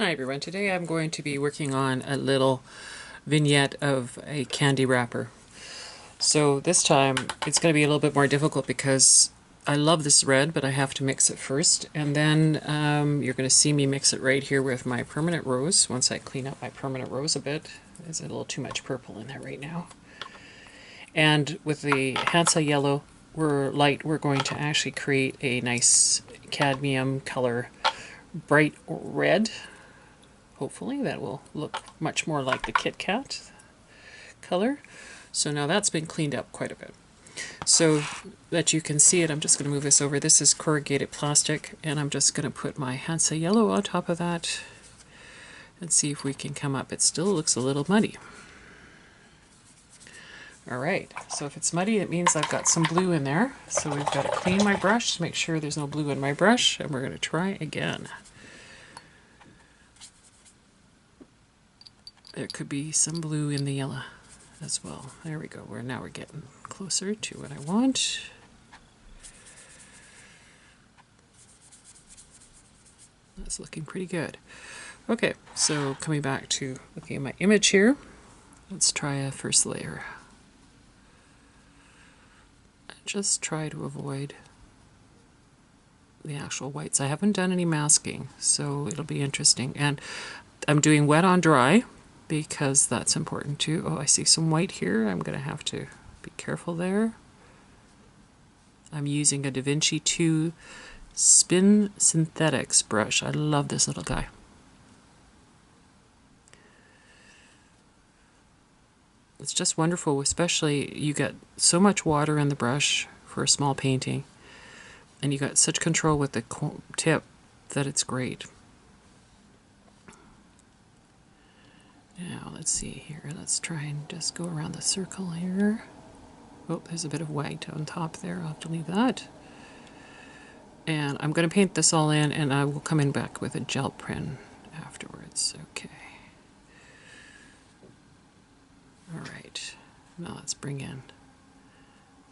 Hi everyone, today I'm going to be working on a little vignette of a candy wrapper. So this time it's going to be a little bit more difficult because I love this red, but I have to mix it first, and then you're going to see me mix it right here with my permanent rose once I clean up my permanent rose a bit. There's a little too much purple in there right now. And with the hansa yellow we're going to actually create a nice cadmium color, bright red. Hopefully that will look much more like the Kit Kat color. So now that's been cleaned up quite a bit. So that you can see it, I'm just going to move this over. This is corrugated plastic, and I'm just going to put my hansa yellow on top of that and see if we can come up. It still looks a little muddy. Alright, so if it's muddy, it means I've got some blue in there. So we've got to clean my brush to make sure there's no blue in my brush, and we're going to try again. There could be some blue in the yellow as well. There we go. Now we're getting closer to what I want. That's looking pretty good. Okay, so coming back to looking at my image here, let's try a first layer. Just try to avoid the actual whites. I haven't done any masking, so it'll be interesting. And I'm doing wet on dry, because that's important too. Oh, I see some white here. I'm going to have to be careful there. I'm using a davinci 2 Spin Synthetics brush. I love this little guy. It's just wonderful, especially you get so much water in the brush for a small painting, and you got such control with the tip that it's great. Now let's see here, let's try and just go around the circle here. Oh, there's a bit of white on top there, I'll have to leave that. And I'm going to paint this all in, and I will come in back with a gel pen afterwards. Okay. Alright, now let's bring in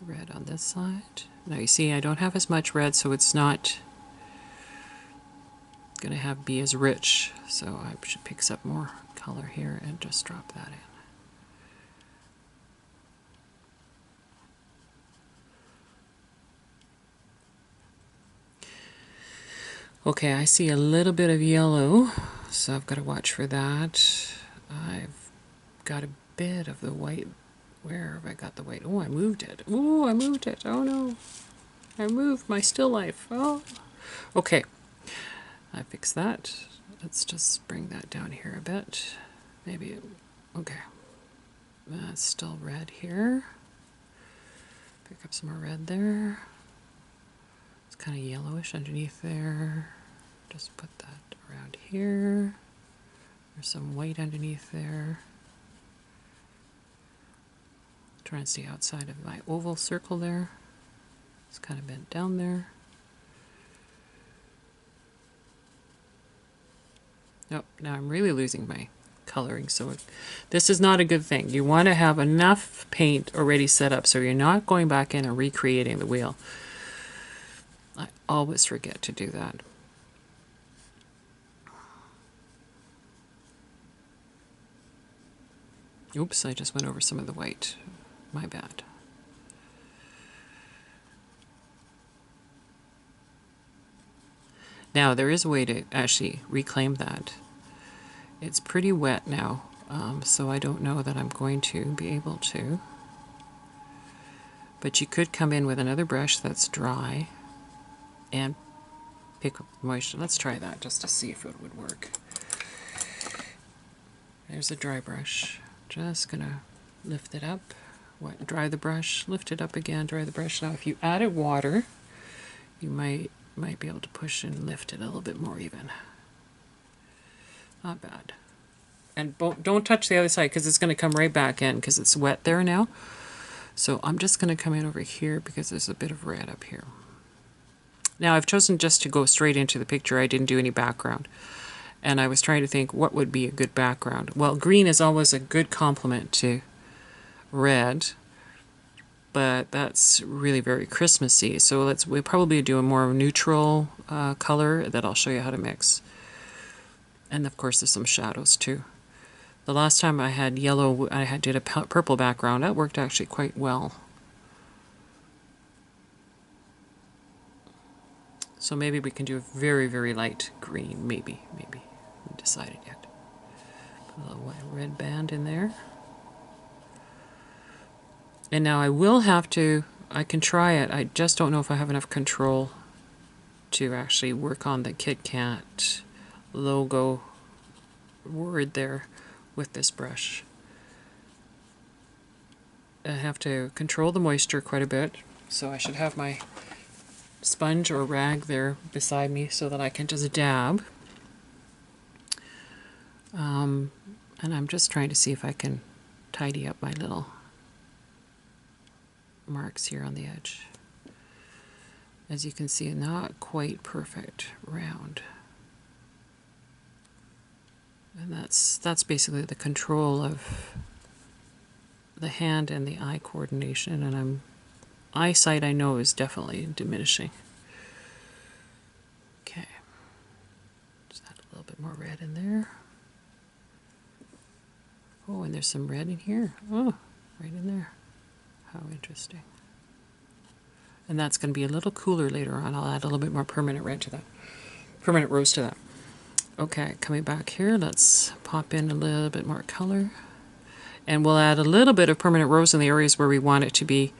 red on this side. Now you see I don't have as much red, so it's not going to be as rich, so I should pick up more color here and just drop that in. Okay, I see a little bit of yellow, so I've got to watch for that. I've got a bit of the white. Where have I got the white? Oh, I moved it. Oh, I moved it. Oh no. I moved my still life. Oh. Okay. I fixed that. Let's just bring that down here a bit. Maybe, okay. That's still red here. Pick up some more red there. It's kind of yellowish underneath there. Just put that around here. There's some white underneath there. Try and stay outside of my oval circle there. It's kind of bent down there. Nope, now I'm really losing my coloring, so this is not a good thing. You want to have enough paint already set up so you're not going back in and recreating the wheel. I always forget to do that. Oops, I just went over some of the white. My bad. Now there is a way to actually reclaim that. It's pretty wet now, so I don't know that I'm going to be able to. But you could come in with another brush that's dry and pick up moisture. Let's try that just to see if it would work. There's a dry brush. Just gonna lift it up, dry the brush, lift it up again, dry the brush. Now if you added water, you might be able to push and lift it a little bit more even. Not bad. And don't touch the other side because it's going to come right back in because it's wet there now. So I'm just going to come in over here because there's a bit of red up here. Now I've chosen just to go straight into the picture. I didn't do any background. And I was trying to think what would be a good background. Well, green is always a good complement to red, but that's really very Christmassy. So we'll probably do a more neutral color that I'll show you how to mix. And of course there's some shadows too. The last time I had yellow, did a purple background. That worked actually quite well. So maybe we can do a very, very light green. Maybe. We haven't decided yet. Put a little red band in there. And now I will have to, I can try it. I just don't know if I have enough control to actually work on the Kit Kat logo word there with this brush. I have to control the moisture quite a bit, so I should have my sponge or rag there beside me so that I can just dab. And I'm just trying to see if I can tidy up my little marks here on the edge. As you can see, not quite perfect round. And that's basically the control of the hand and the eye coordination, and eyesight I know is definitely diminishing. Okay, just add a little bit more red in there. Oh, and there's some red in here. Oh, right in there. How interesting. And that's going to be a little cooler later on. I'll add a little bit more permanent red to that. Permanent rose to that. Okay, coming back here, let's pop in a little bit more color. And we'll add a little bit of permanent rose in the areas where we want it to be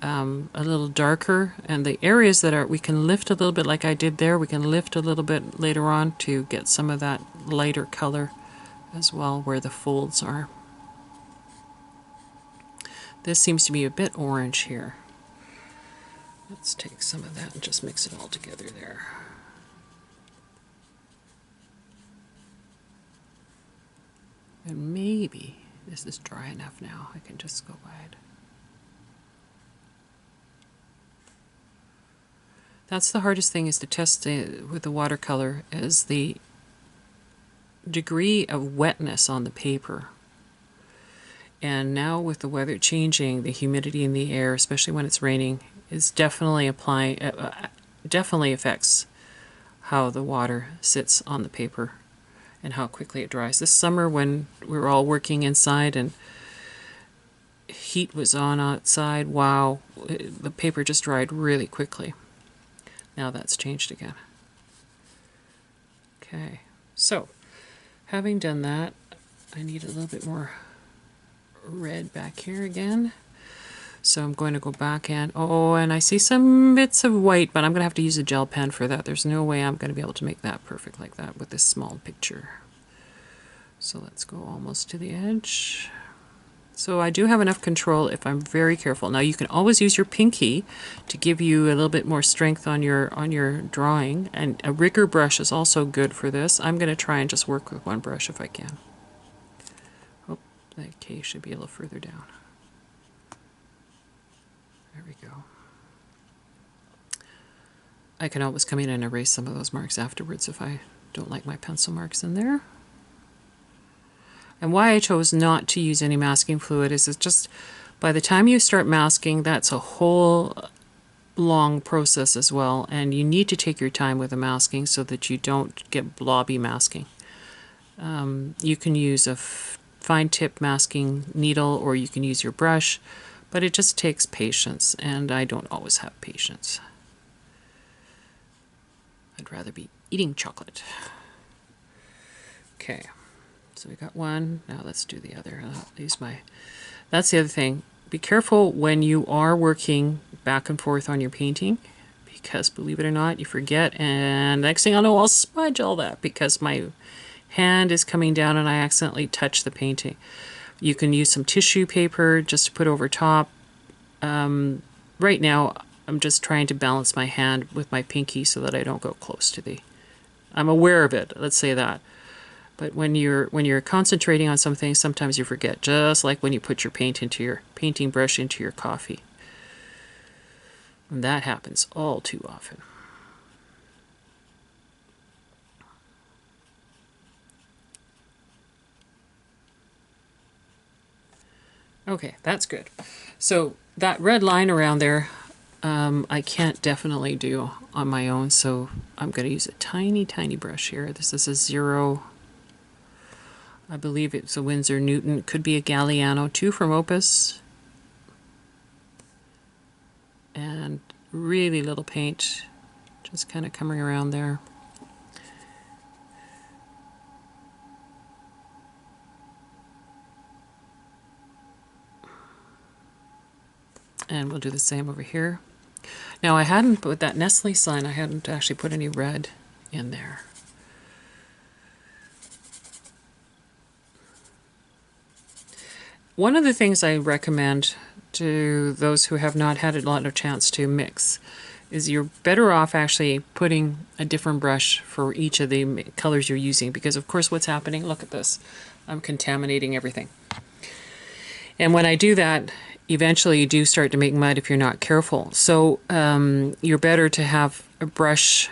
a little darker. And the areas that are, we can lift a little bit like I did there, we can lift a little bit later on to get some of that lighter color as well where the folds are. This seems to be a bit orange here. Let's take some of that and just mix it all together there. And maybe this is dry enough now. I can just go wide. That's the hardest thing, is to test with the watercolor, is the degree of wetness on the paper. And now with the weather changing, the humidity in the air, especially when it's raining, is definitely definitely affects how the water sits on the paper and how quickly it dries. This summer when we were all working inside and heat was on outside, wow, the paper just dried really quickly. Now that's changed again. Okay, so having done that, I need a little bit more red back here again. So I'm going to go back and, oh, and I see some bits of white, but I'm going to have to use a gel pen for that. There's no way I'm going to be able to make that perfect like that with this small picture. So let's go almost to the edge. So I do have enough control if I'm very careful. Now you can always use your pinky to give you a little bit more strength on your drawing, and a rigger brush is also good for this. I'm going to try and just work with one brush if I can. Oh, that K should be a little further down. There we go. I can always come in and erase some of those marks afterwards if I don't like my pencil marks in there. And why I chose not to use any masking fluid is it's just, by the time you start masking, that's a whole long process as well, and you need to take your time with the masking so that you don't get blobby masking. You can use a fine tip masking needle, or you can use your brush, but it just takes patience, and I don't always have patience. I'd rather be eating chocolate. Okay, so we got one. Now let's do the other. That's the other thing. Be careful when you are working back and forth on your painting, because believe it or not, you forget, and next thing I know, I'll smudge all that because my hand is coming down and I accidentally touch the painting. You can use some tissue paper just to put over top. Right now, I'm just trying to balance my hand with my pinky so that I don't go close to the... I'm aware of it, let's say that. But when you're concentrating on something, sometimes you forget, just like when you put your painting brush into your coffee. And that happens all too often. Okay, that's good. So that red line around there, I can't definitely do on my own, so I'm going to use a tiny, tiny brush here. This is a 0 I believe it's a Winsor Newton. It could be a Galliano, 2 from Opus. And really little paint, just kind of coming around there. And we'll do the same over here. Now I hadn't, with that Nestle sign, I hadn't actually put any red in there. One of the things I recommend to those who have not had a lot of chance to mix is you're better off actually putting a different brush for each of the colors you're using, because of course what's happening, look at this, I'm contaminating everything. And when I do that, eventually you do start to make mud if you're not careful. So you're better to have a brush,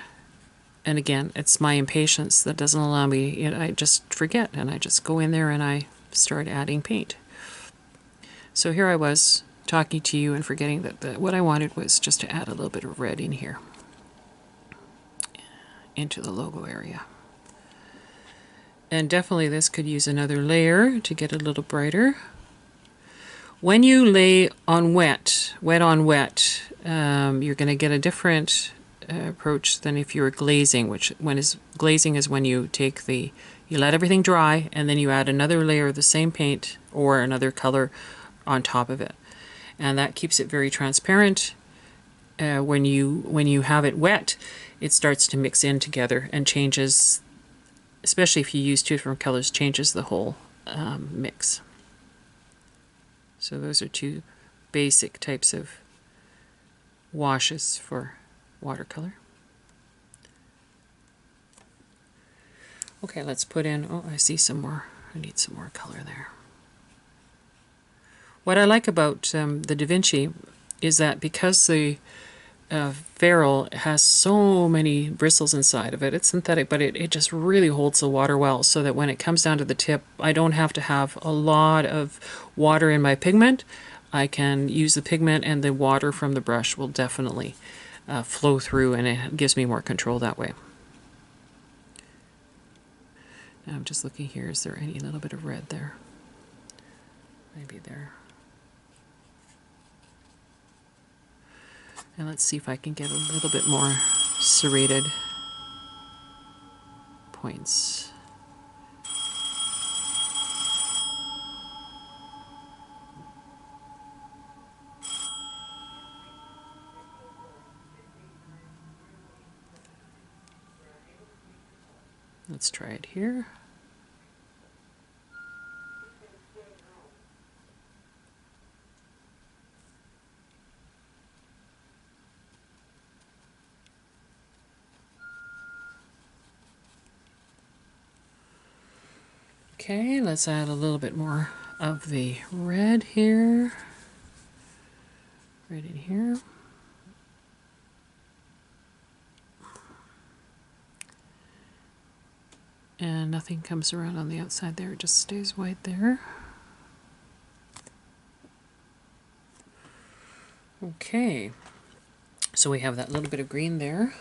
and again, it's my impatience that doesn't allow me, I just forget, and I just go in there and I start adding paint. So here I was talking to you and forgetting that what I wanted was just to add a little bit of red in here into the logo area. And definitely this could use another layer to get a little brighter. When you lay on wet on wet, you're going to get a different approach than if you were glazing, glazing is when you take you let everything dry and then you add another layer of the same paint or another color on top of it. And that keeps it very transparent. When you have it wet, it starts to mix in together and changes, especially if you use 2 different colors, changes the whole mix. So those are 2 basic types of washes for watercolor. Okay, let's put in, oh, I see some more. I need some more color there. What I like about the davinci is that because the ferrule has so many bristles inside of it, it's synthetic, but it just really holds the water well, so that when it comes down to the tip, I don't have to have a lot of water in my pigment. I can use the pigment and the water from the brush will definitely flow through, and it gives me more control that way. Now I'm just looking here, is there any little bit of red there? Maybe there. And let's see if I can get a little bit more serrated points. Let's try it here. Okay, let's add a little bit more of the red here. Right in here. And nothing comes around on the outside there, it just stays white there. Okay, so we have that little bit of green there.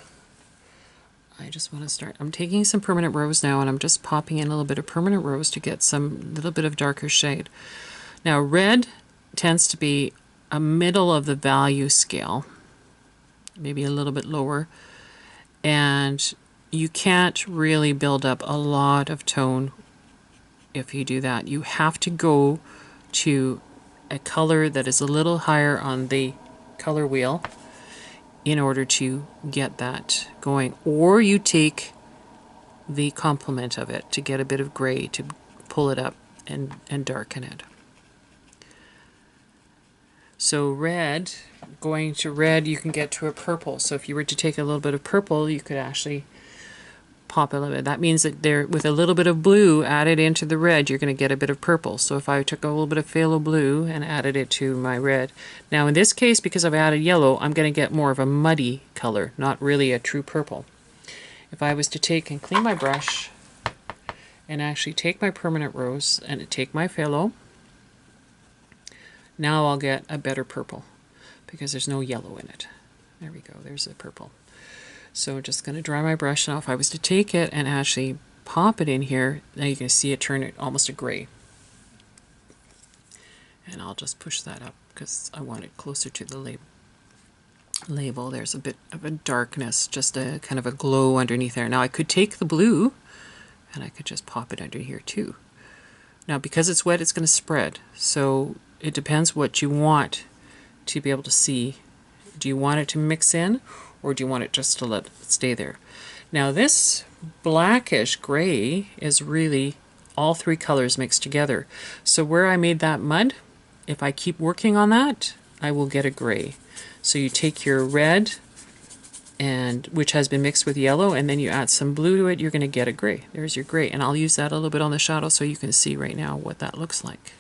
I just want to start, I'm taking some permanent rose now and I'm just popping in a little bit of permanent rose to get some little bit of darker shade. Now red tends to be a middle of the value scale, maybe a little bit lower, and you can't really build up a lot of tone if you do that. You have to go to a color that is a little higher on the color wheel in order to get that going, or you take the complement of it to get a bit of gray to pull it up and darken it. So red, going to red, you can get to a purple. So if you were to take a little bit of purple, you could actually pop a little bit. That means that there, with a little bit of blue added into the red, you're going to get a bit of purple. So if I took a little bit of phthalo blue and added it to my red. Now in this case, because I've added yellow, I'm going to get more of a muddy color, not really a true purple. If I was to take and clean my brush and actually take my permanent rose and take my phthalo, now I'll get a better purple because there's no yellow in it. There we go, there's the purple. So I'm just going to dry my brush now. If I was to take it and actually pop it in here, now you can see it turn it almost a gray. And I'll just push that up because I want it closer to the label. There's a bit of a darkness, just a kind of a glow underneath there. Now I could take the blue and I could just pop it under here too. Now because it's wet, it's going to spread. So it depends what you want to be able to see. Do you want it to mix in, or do you want it just to let it stay there? Now this blackish gray is really all three colors mixed together. So where I made that mud, if I keep working on that, I will get a gray. So you take your red, and which has been mixed with yellow, and then you add some blue to it, you're going to get a gray. There's your gray. And I'll use that a little bit on the shadow so you can see right now what that looks like.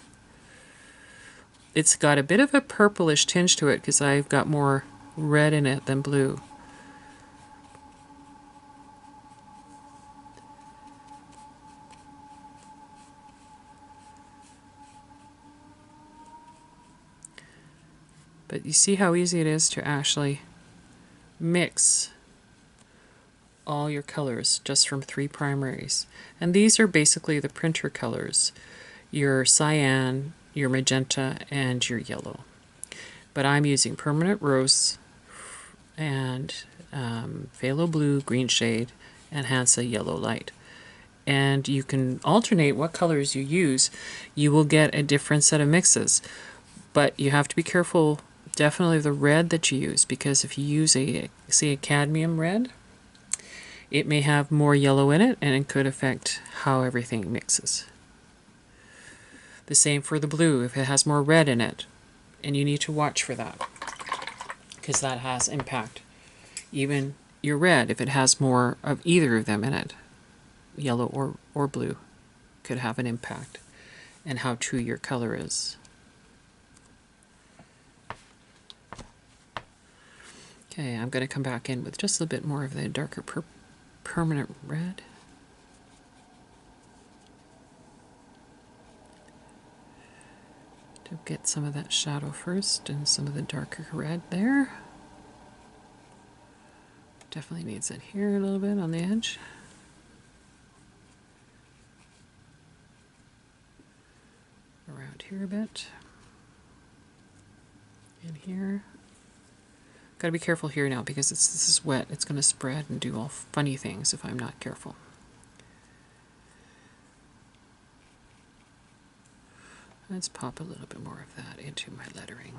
It's got a bit of a purplish tinge to it because I've got more red in it than blue. But you see how easy it is to actually mix all your colors just from 3 primaries. And these are basically the printer colors, your cyan, your magenta, and your yellow. But I'm using permanent rose and phthalo blue, green shade, and hansa yellow light. And you can alternate what colors you use. You will get a different set of mixes. But you have to be careful, definitely, the red that you use, because if you use say a cadmium red, it may have more yellow in it and it could affect how everything mixes. The same for the blue, if it has more red in it, and you need to watch for that because that has impact. Even your red, if it has more of either of them in it, yellow or blue, could have an impact and how true your color is. Okay, I'm going to come back in with just a bit more of the darker permanent red. To get some of that shadow first and some of the darker red there. Definitely needs it here a little bit on the edge. Around here a bit. In here. Gotta be careful here now because this is wet. It's going to spread and do all funny things if I'm not careful. Let's pop a little bit more of that into my lettering.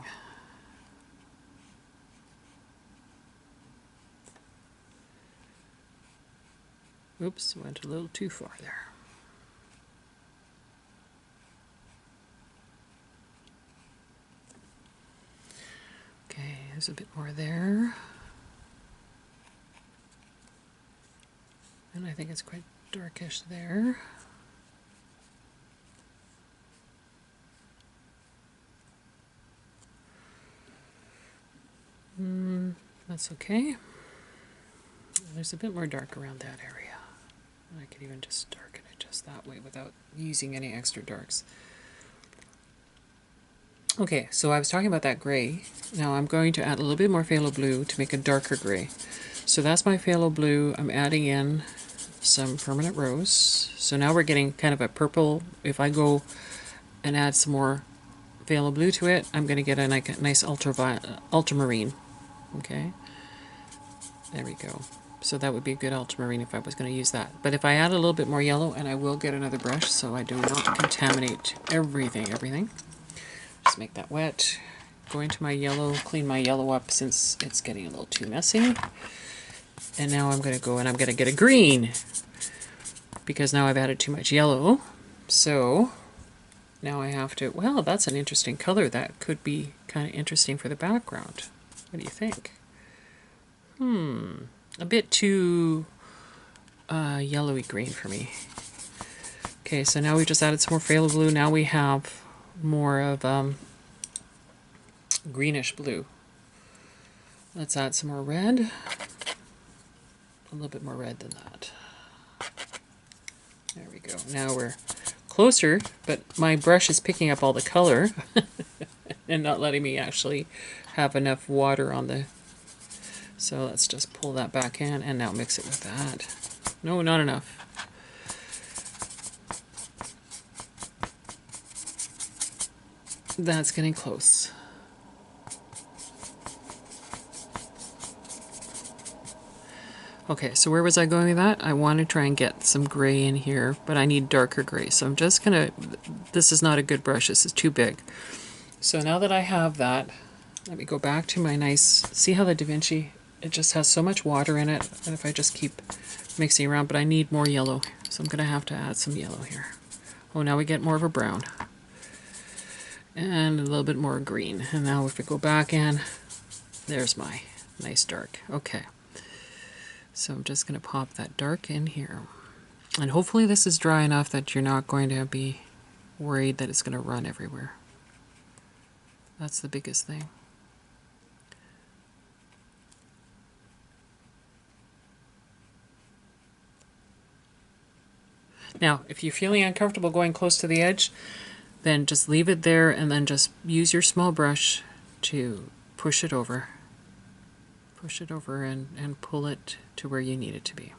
Oops, went a little too far there. Okay, there's a bit more there. And I think it's quite darkish there. That's okay. There's a bit more dark around that area. I could even just darken it just that way without using any extra darks. Okay, so I was talking about that gray. Now I'm going to add a little bit more phthalo blue to make a darker gray. So that's my phthalo blue. I'm adding in some permanent rose. So now we're getting kind of a purple. If I go and add some more phthalo blue to it, I'm going to get a nice ultramarine. Okay, there we go. So that would be a good ultramarine if I was going to use that. But if I add a little bit more yellow, and I will get another brush so I do not contaminate everything. Just make that wet. Go into my yellow, clean my yellow up since it's getting a little too messy. And now I'm going to go and I'm going to get a green because now I've added too much yellow. So now I have to, well, that's an interesting color. That could be kind of interesting for the background. What do you think? A bit too yellowy green for me. Okay, so now we've just added some more phthalo blue. Now we have more of greenish blue. Let's add some more red. A little bit more red than that. There we go. Now we're closer, but my brush is picking up all the color and not letting me actually have enough water on the... So let's just pull that back in and now mix it with that. No, not enough. That's getting close. Okay, so where was I going with that? I want to try and get some gray in here, but I need darker gray. So I'm just gonna, this is not a good brush, this is too big. So now that I have that, let me go back to my nice, see how the davinci, it just has so much water in it, and if I just keep mixing around, but I need more yellow, so I'm gonna have to add some yellow here. Oh, now we get more of a brown. And a little bit more green. And now if we go back in, there's my nice dark. Okay. So I'm just going to pop that dark in here. And hopefully this is dry enough that you're not going to be worried that it's going to run everywhere. That's the biggest thing. Now, if you're feeling uncomfortable going close to the edge, then just leave it there and then just use your small brush to push it over. Push it over and pull it to where you need it to be.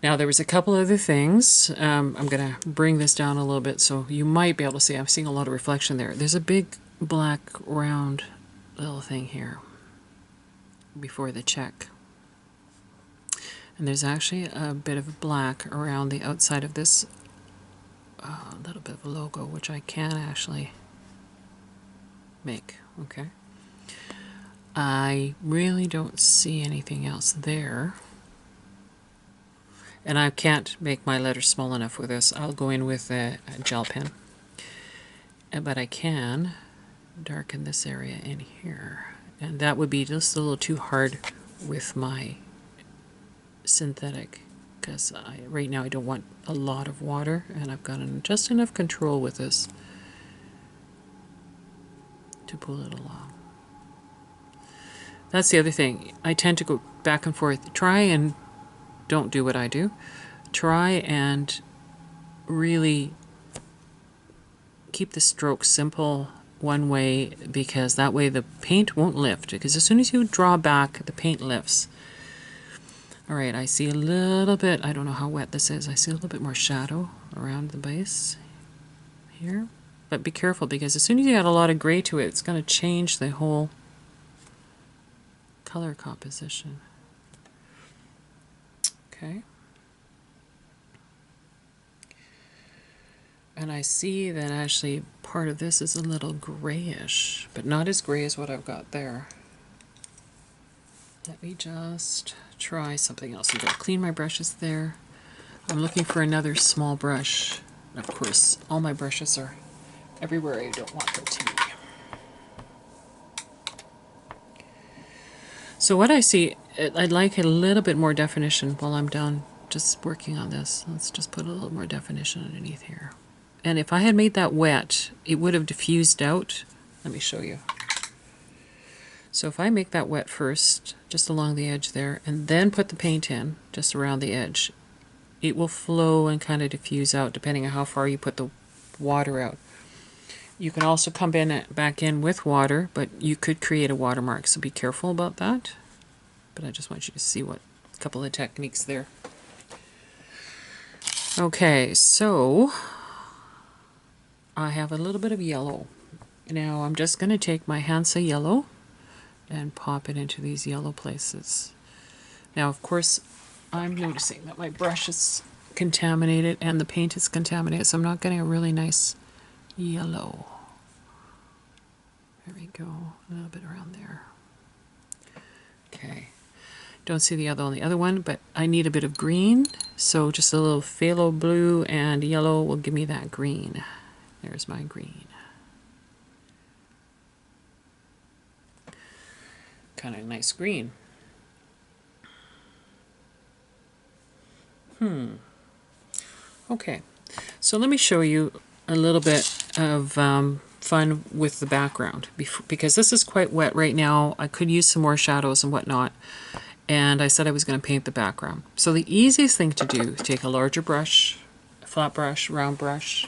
Now there was a couple other things. I'm going to bring this down a little bit so you might be able to see. I'm seeing a lot of reflection there. There's a big black round little thing here before the check. And there's actually a bit of black around the outside of this little bit of a logo, which I can actually make. Okay. I really don't see anything else there. And I can't make my letters small enough with this. I'll go in with a gel pen. But I can darken this area in here. And that would be just a little too hard with my synthetic, because right now I don't want a lot of water, and I've got just enough control with this to pull it along. That's the other thing. I tend to go back and forth. Try and don't do what I do. Try and really keep the stroke simple one way, because that way the paint won't lift, because as soon as you draw back, the paint lifts. Alright, I see a little bit, I don't know how wet this is, I see a little bit more shadow around the base here. But be careful, because as soon as you add a lot of gray to it, it's going to change the whole color composition. Okay. And I see that actually part of this is a little grayish, but not as gray as what I've got there. Let me just try something else. I'm going to clean my brushes there. I'm looking for another small brush. And of course, all my brushes are everywhere I don't want them to be. So what I see, I'd like a little bit more definition while I'm done just working on this. Let's just put a little more definition underneath here. And if I had made that wet, it would have diffused out. Let me show you. So if I make that wet first, just along the edge there, and then put the paint in, just around the edge, it will flow and kind of diffuse out depending on how far you put the water out. You can also come back in with water, but you could create a watermark, so be careful about that. But I just want you to see what a couple of techniques there. Okay, so I have a little bit of yellow. Now I'm just going to take my Hansa yellow and pop it into these yellow places. Now, of course, I'm noticing that my brush is contaminated and the paint is contaminated, so I'm not getting a really nice yellow. There we go, a little bit around there. Okay, don't see the other on the other one, but I need a bit of green, so just a little phthalo blue and yellow will give me that green. There's my green. Kind of nice green. Okay, so let me show you a little bit of fun with the background, because this is quite wet right now. I could use some more shadows and whatnot, and I said I was going to paint the background. So the easiest thing to do, take a larger brush, a flat brush, round brush,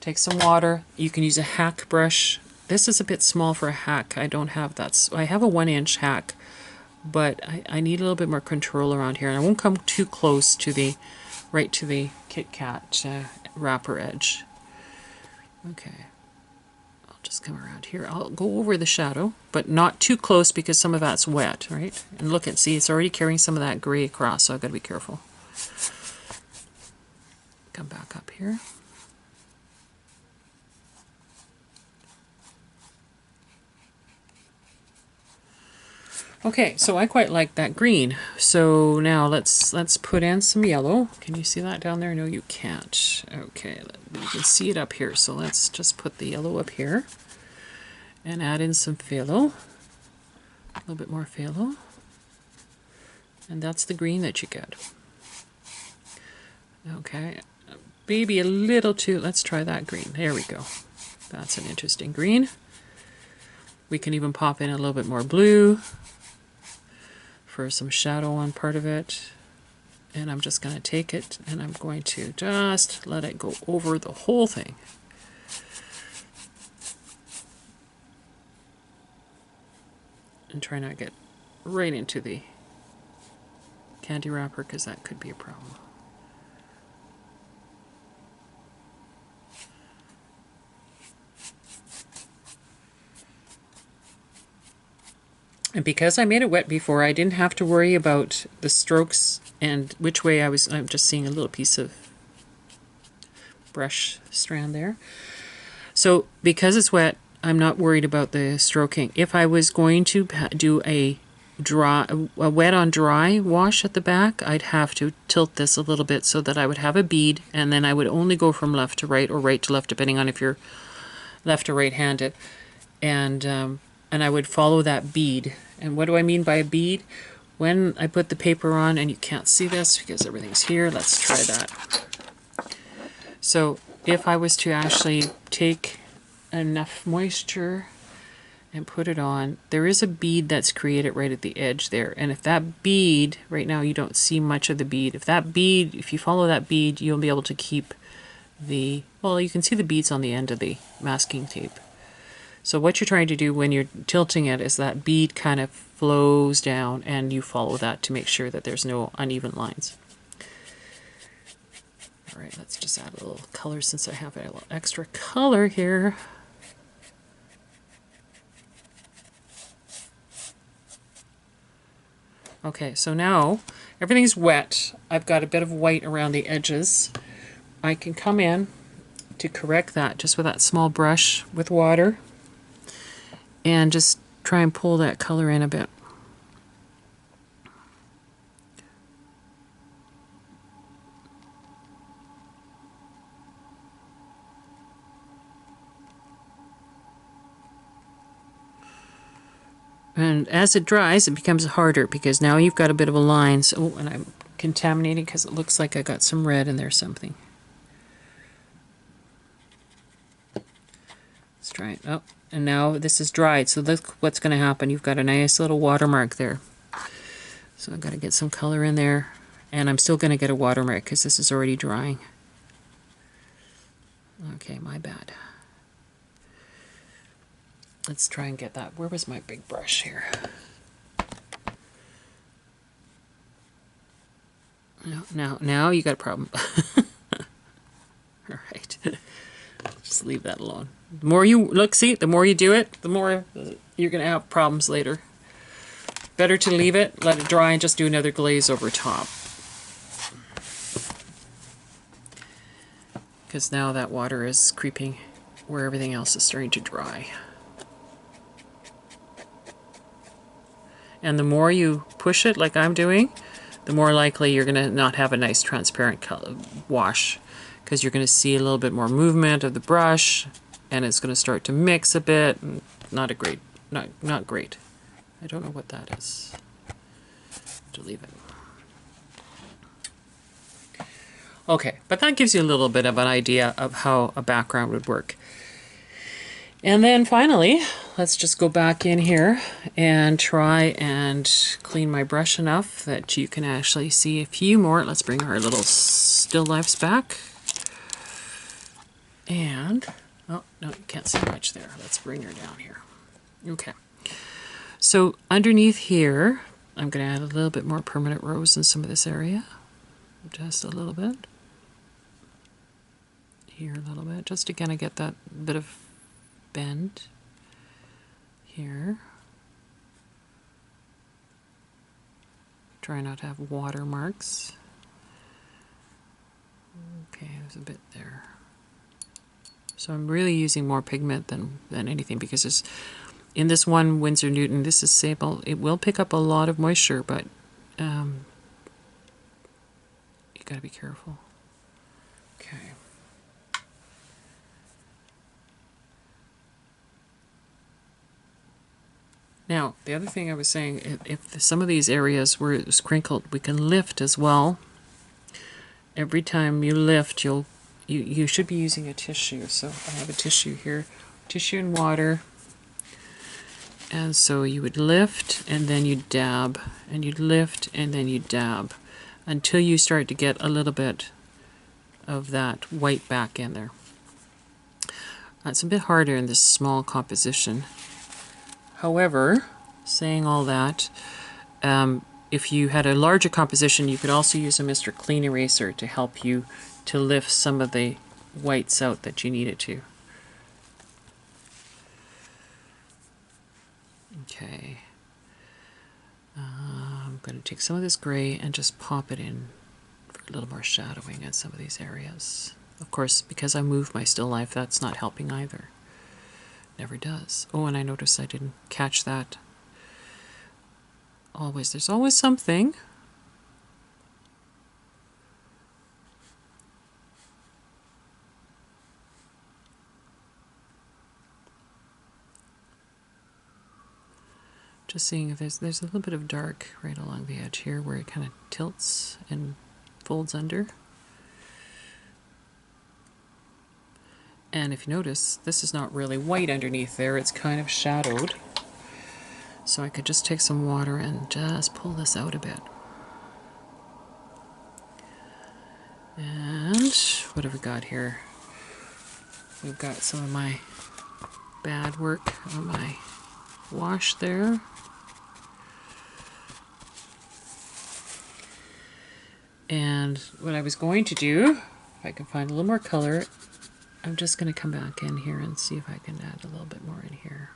take some water. You can use a hack brush. This is a bit small for a hack. I don't have that. So I have a 1-inch hack, but I need a little bit more control around here. And I won't come too close to the, right to the Kit Kat wrapper edge. Okay. I'll just come around here. I'll go over the shadow, but not too close because some of that's wet, right? And look at, see, it's already carrying some of that gray across, so I've got to be careful. Come back up here. Okay, so I quite like that green. So now let's put in some yellow. Can you see that down there? No, you can't. Okay, you can see it up here. So let's just put the yellow up here and add in some phthalo. A little bit more phthalo. And that's the green that you get. Okay, maybe a little too, let's try that green. There we go. That's an interesting green. We can even pop in a little bit more blue for some shadow on part of it. And I'm just going to take it and I'm going to just let it go over the whole thing. And try not to get right into the candy wrapper because that could be a problem. And because I made it wet before, I didn't have to worry about the strokes and which way I'm just seeing a little piece of brush strand there. So because it's wet, I'm not worried about the stroking. If I was going to do a wet on dry wash at the back, I'd have to tilt this a little bit so that I would have a bead, and then I would only go from left to right or right to left, depending on if you're left or right-handed. And I would follow that bead. And what do I mean by a bead? When I put the paper on, and you can't see this because everything's here, let's try that. So if I was to actually take enough moisture and put it on, there is a bead that's created right at the edge there. And if that bead, right now you don't see much of the bead, if you follow that bead, you'll be able to keep the, well, you can see the beads on the end of the masking tape. So what you're trying to do when you're tilting it is that bead kind of flows down and you follow that to make sure that there's no uneven lines. All right, let's just add a little color since I have a little extra color here. Okay, so now everything's wet. I've got a bit of white around the edges. I can come in to correct that just with that small brush with water and just try and pull that color in a bit. And as it dries, it becomes harder because now you've got a bit of a line. So, and I'm contaminating because it looks like I got some red in there something. Let's try it. Oh, and now this is dried. So look what's going to happen. You've got a nice little watermark there. So I've got to get some color in there. And I'm still going to get a watermark because this is already drying. Okay, my bad. Let's try and get that. Where was my big brush here? Now you got a problem. All right. Just leave that alone. The more you look, see, the more you do it, the more you're going to have problems later. Better to leave it, let it dry, and just do another glaze over top. Because now that water is creeping where everything else is starting to dry. And the more you push it, like I'm doing, the more likely you're going to not have a nice transparent color wash, because you're going to see a little bit more movement of the brush, and it's going to start to mix a bit. Not great. I don't know what that is. To leave it. Okay, but that gives you a little bit of an idea of how a background would work. And then finally, let's just go back in here and try and clean my brush enough that you can actually see a few more. Let's bring our little still lifes back. And, oh, no, you can't see much there. Let's bring her down here. Okay. So underneath here, I'm going to add a little bit more permanent rose in some of this area. Just a little bit. here a little bit, just to kind of get that bit of bend here. Try not to have watermarks. Okay, there's a bit there. So I'm really using more pigment than anything, because there's, in this one Winsor Newton, this is sable. It will pick up a lot of moisture, but you gotta be careful. Okay. Now, the other thing I was saying, if some of these areas where it was crinkled, we can lift as well. Every time you lift, you should be using a tissue. So I have a tissue here, tissue and water. And so you would lift and then you dab, and you'd lift and then you dab, until you start to get a little bit of that white back in there. It's a bit harder in this small composition. However, saying all that, if you had a larger composition, you could also use a Mr. Clean Eraser to help you to lift some of the whites out that you need it to. Okay. I'm going to take some of this gray and just pop it in for a little more shadowing in some of these areas. Of course, because I moved my still life, that's not helping either. Never does. Oh, and I noticed I didn't catch that. Always, there's always something. Just seeing if there's a little bit of dark right along the edge here where it kind of tilts and folds under. And if you notice, this is not really white underneath there, it's kind of shadowed. So I could just take some water and just pull this out a bit. And what have we got here? We've got some of my bad work on my wash there. And what I was going to do, if I can find a little more color, I'm just going to come back in here and see if I can add a little bit more in here.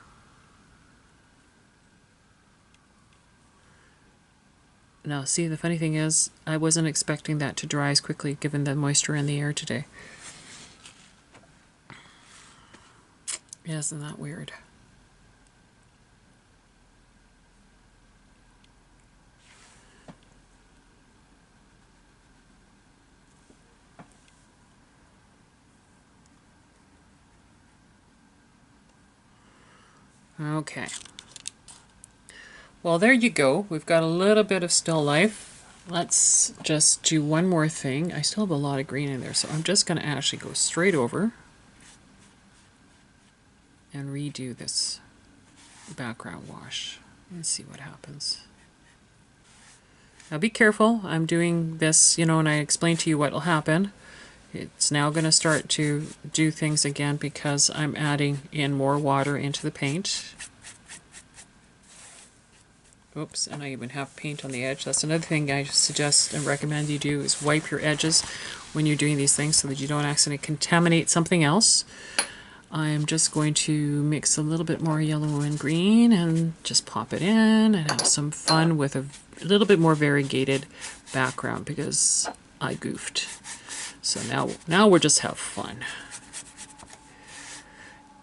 Now, see, the funny thing is, I wasn't expecting that to dry as quickly given the moisture in the air today. Isn't that weird? Okay. Well, there you go. We've got a little bit of still life. Let's just do one more thing. I still have a lot of green in there, so I'm just going to actually go straight over and redo this background wash and see what happens. Now be careful. I'm doing this, you know, and I explained to you what will happen. It's now going to start to do things again because I'm adding in more water into the paint. Oops, and I even have paint on the edge. That's another thing I suggest and recommend you do, is wipe your edges when you're doing these things so that you don't accidentally contaminate something else. I'm just going to mix a little bit more yellow and green and just pop it in and have some fun with a little bit more variegated background because I goofed. So now we'll just have fun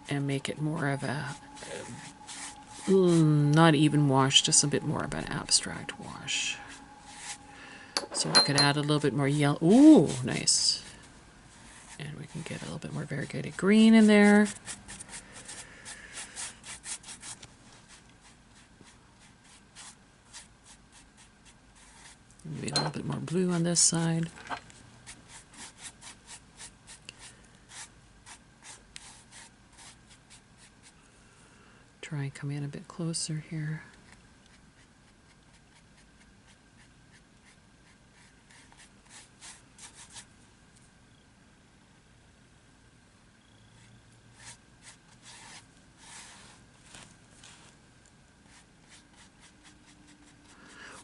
and make it more of a not even wash, just a bit more of an abstract wash. So I could add a little bit more yellow. Ooh, nice. And we can get a little bit more variegated green in there. Maybe a little bit more blue on this side. Try and come in a bit closer here.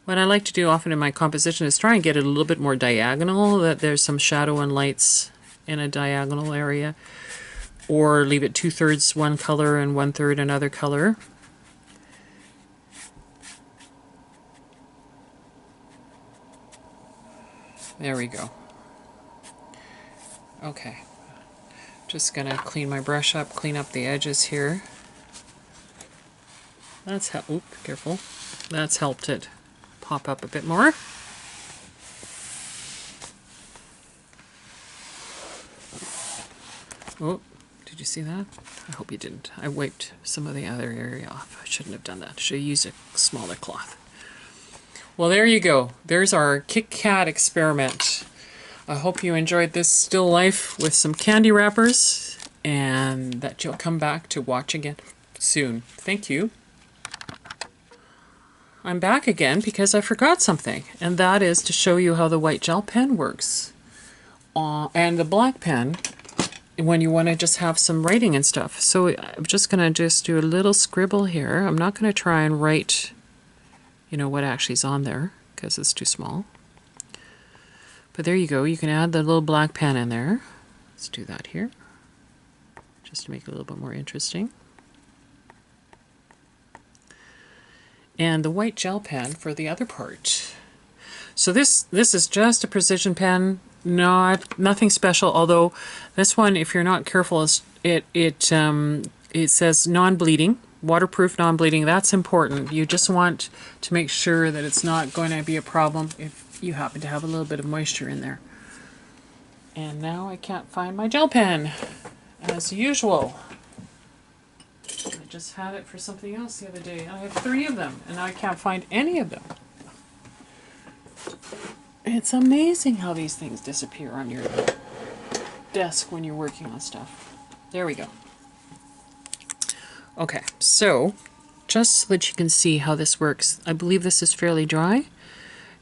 What I like to do often in my composition is try and get it a little bit more diagonal, that there's some shadow and lights in a diagonal area, or leave it 2/3 one color and 1/3 another color. There we go. Okay, just gonna clean my brush up, clean up the edges here. That's careful. That's helped it pop up a bit more. Oh, did you see that? I hope you didn't. I wiped some of the other area off. I shouldn't have done that. Should have used a smaller cloth. Well, there you go. There's our Kit Kat experiment. I hope you enjoyed this still life with some candy wrappers, and that you'll come back to watch again soon. Thank you. I'm back again because I forgot something, and that is to show you how the white gel pen works. And the black pen, when you want to just have some writing and stuff. So I'm just going to do a little scribble here. I'm not going to try and write, you know, what actually is on there because it's too small. But there you go. You can add the little black pen in there. Let's do that here, just to make it a little bit more interesting. And the white gel pen for the other part. So this is just a precision pen. Nothing special, although this one, if you're not careful, it says non-bleeding, waterproof non-bleeding. That's important. You just want to make sure that it's not going to be a problem if you happen to have a little bit of moisture in there. And now I can't find my gel pen, as usual. I just had it for something else the other day. I have 3 of them, and I can't find any of them. It's amazing how these things disappear on your desk when you're working on stuff. There we go. Okay, so just so that you can see how this works, I believe this is fairly dry.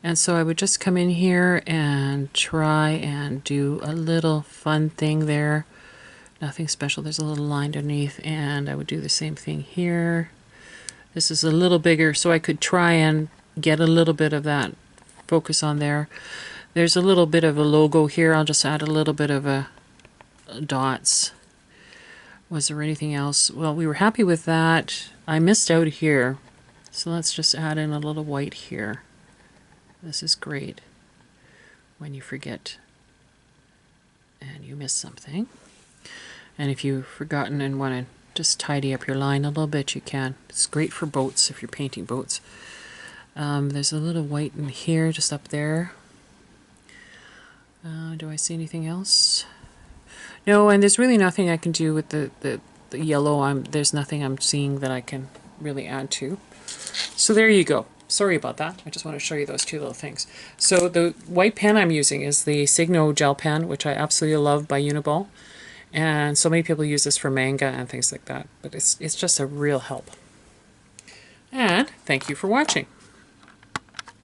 And so I would just come in here and try and do a little fun thing there. Nothing special. There's a little line underneath, and I would do the same thing here. This is a little bigger, so I could try and get a little bit of that focus on there. There's a little bit of a logo here. I'll just add a little bit of a dots. Was there anything else? Well, we were happy with that. I missed out here, so let's just add in a little white here. This is great when you forget and you miss something. And if you've forgotten and want to just tidy up your line a little bit, you can. It's great for boats if you're painting boats. There's a little white in here, just up there. Do I see anything else? No, and there's really nothing I can do with the yellow. There's nothing I'm seeing that I can really add to. So there you go. Sorry about that. I just want to show you those 2 little things. So the white pen I'm using is the Signo gel pen, which I absolutely love, by Unibal. And so many people use this for manga and things like that. But it's just a real help. And thank you for watching.